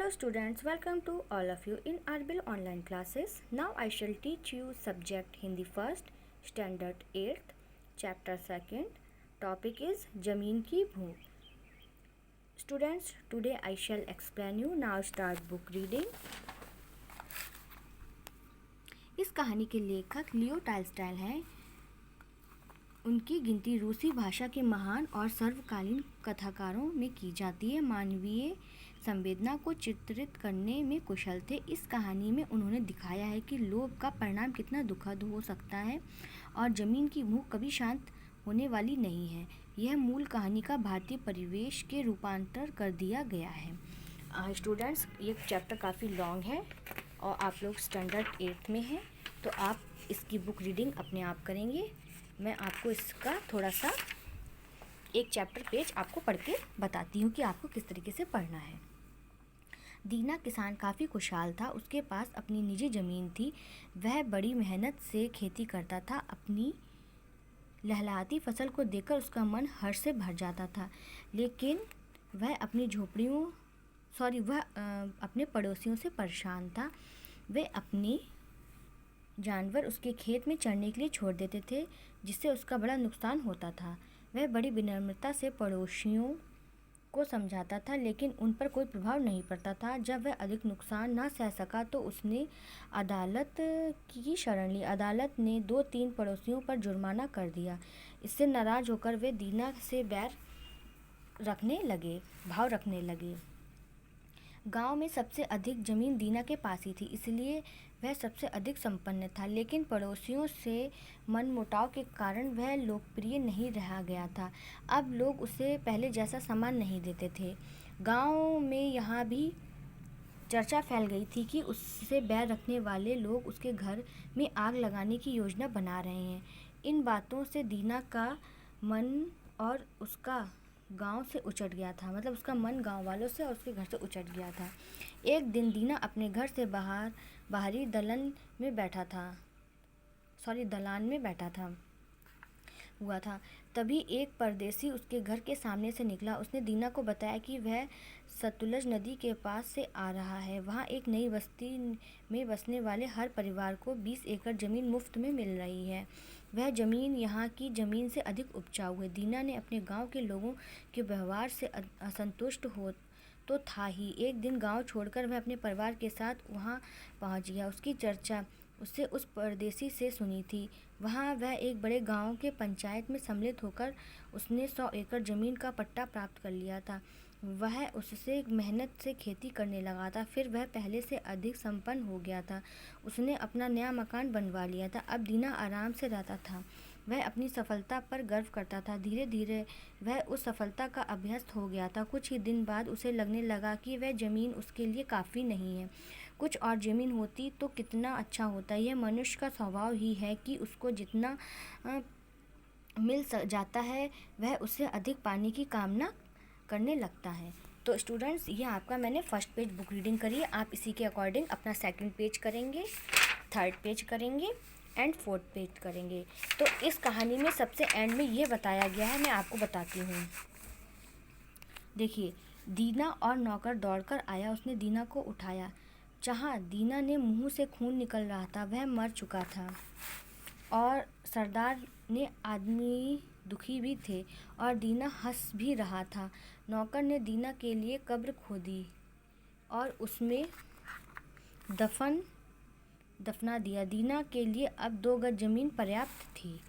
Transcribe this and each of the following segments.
Hello students, welcome to all of you in Arbil online classes. Now I shall teach you subject Hindi first, standard 8th, chapter 2nd. Topic is Jameen ki Bhook. Students, today I shall explain you. Now start book reading. इस कहानी के लेखक Leo Tolstoy हैं. उनकी गिनती रूसी भाषा के महान और सर्वकालीन कथाकारों में की जाती है. मानवीय संवेदना को चित्रित करने में कुशल थे. इस कहानी में उन्होंने दिखाया है कि लोभ का परिणाम कितना दुखद हो सकता है और ज़मीन की भूख कभी शांत होने वाली नहीं है. यह मूल कहानी का भारतीय परिवेश के रूपांतर कर दिया गया है. स्टूडेंट्स, ये चैप्टर काफ़ी लॉन्ग है और आप लोग स्टैंडर्ड 8th में हैं, तो आप इसकी बुक रीडिंग अपने आप करेंगे. मैं आपको इसका थोड़ा सा एक चैप्टर पेज आपको पढ़ के बताती हूँ कि आपको किस तरीके से पढ़ना है. दीना किसान काफ़ी खुशहाल था. उसके पास अपनी निजी ज़मीन थी. वह बड़ी मेहनत से खेती करता था. अपनी लहलहाती फसल को देखकर उसका मन हर्ष से भर जाता था. लेकिन वह अपने पड़ोसियों से परेशान था. वे अपनी जानवर उसके खेत में चरने के लिए छोड़ देते थे, जिससे उसका बड़ा नुकसान होता था. वह बड़ी विनम्रता से पड़ोसियों को समझाता था, लेकिन उन पर कोई प्रभाव नहीं पड़ता था. जब वह अधिक नुकसान ना सह सका तो उसने अदालत की शरण ली. अदालत ने 2-3 पड़ोसियों पर जुर्माना कर दिया. इससे नाराज़ होकर वे दीना से भाव रखने लगे. गांव में सबसे अधिक ज़मीन दीना के पास ही थी, इसलिए वह सबसे अधिक संपन्न था. लेकिन पड़ोसियों से मनमुटाव के कारण वह लोकप्रिय नहीं रह गया था. अब लोग उसे पहले जैसा सम्मान नहीं देते थे. गांव में यहाँ भी चर्चा फैल गई थी कि उससे बैर रखने वाले लोग उसके घर में आग लगाने की योजना बना रहे हैं. इन बातों से दीना का मन और उसका गांव से उचट गया था. मतलब उसका मन गांव वालों से और उसके घर से उचट गया था. एक दिन दीना अपने घर से बाहरी दलान में बैठा था. तभी एक परदेसी उसके घर के सामने से निकला. उसने दीना को बताया कि वह सतलुज नदी के पास से आ रहा है. वहाँ एक नई बस्ती में बसने वाले हर परिवार को 20 एकड़ ज़मीन मुफ्त में मिल रही है. वह ज़मीन यहाँ की ज़मीन से अधिक उपजाऊ है. दीना ने अपने गांव के लोगों के व्यवहार से असंतुष्ट हो तो था ही. एक दिन गांव छोड़कर वह अपने परिवार के साथ वहाँ पहुँच गया. उसकी चर्चा उससे उस परदेसी से सुनी थी. वहाँ वह एक बड़े गांव के पंचायत में सम्मिलित होकर उसने 100 एकड़ ज़मीन का पट्टा प्राप्त कर लिया था. वह उससे मेहनत से खेती करने लगा था. फिर वह पहले से अधिक संपन्न हो गया था. उसने अपना नया मकान बनवा लिया था. अब दीना आराम से रहता था. वह अपनी सफलता पर गर्व करता था. धीरे धीरे वह उस सफलता का अभ्यस्त हो गया था. कुछ ही दिन बाद उसे लगने लगा कि वह ज़मीन उसके लिए काफ़ी नहीं है. कुछ और ज़मीन होती तो कितना अच्छा होता. यह मनुष्य का स्वभाव ही है कि उसको जितना मिल जाता है वह उससे अधिक पाने की कामना करने लगता है. तो स्टूडेंट्स, ये आपका मैंने फर्स्ट पेज बुक रीडिंग करी है. आप इसी के अकॉर्डिंग अपना सेकंड पेज करेंगे, थर्ड पेज करेंगे एंड फोर्थ पेज करेंगे. तो इस कहानी में सबसे एंड में ये बताया गया है, मैं आपको बताती हूँ. देखिए, दीना और नौकर दौड़कर आया. उसने दीना को उठाया. जहाँ दीना ने मुंह से खून निकल रहा था, वह मर चुका था और सरदार ने आदमी दुखी भी थे और दीना हंस भी रहा था. नौकर ने दीना के लिए कब्र खोदी और उसमें दफना दिया. दीना के लिए अब 2 गज ज़मीन पर्याप्त थी.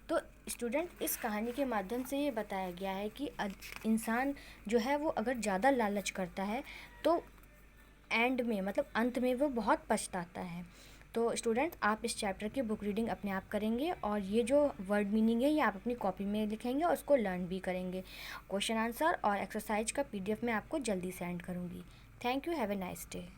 तो स्टूडेंट, इस कहानी के माध्यम से ये बताया गया है कि इंसान जो है वो अगर ज़्यादा लालच करता है तो एंड में, मतलब अंत में, वो बहुत पछताता है. तो स्टूडेंट, आप इस चैप्टर की बुक रीडिंग अपने आप करेंगे और ये जो वर्ड मीनिंग है ये आप अपनी कॉपी में लिखेंगे और उसको लर्न भी करेंगे. क्वेश्चन आंसर और एक्सरसाइज का PDF मैं आपको जल्दी सेंड करूँगी. Thank you. Have a nice day.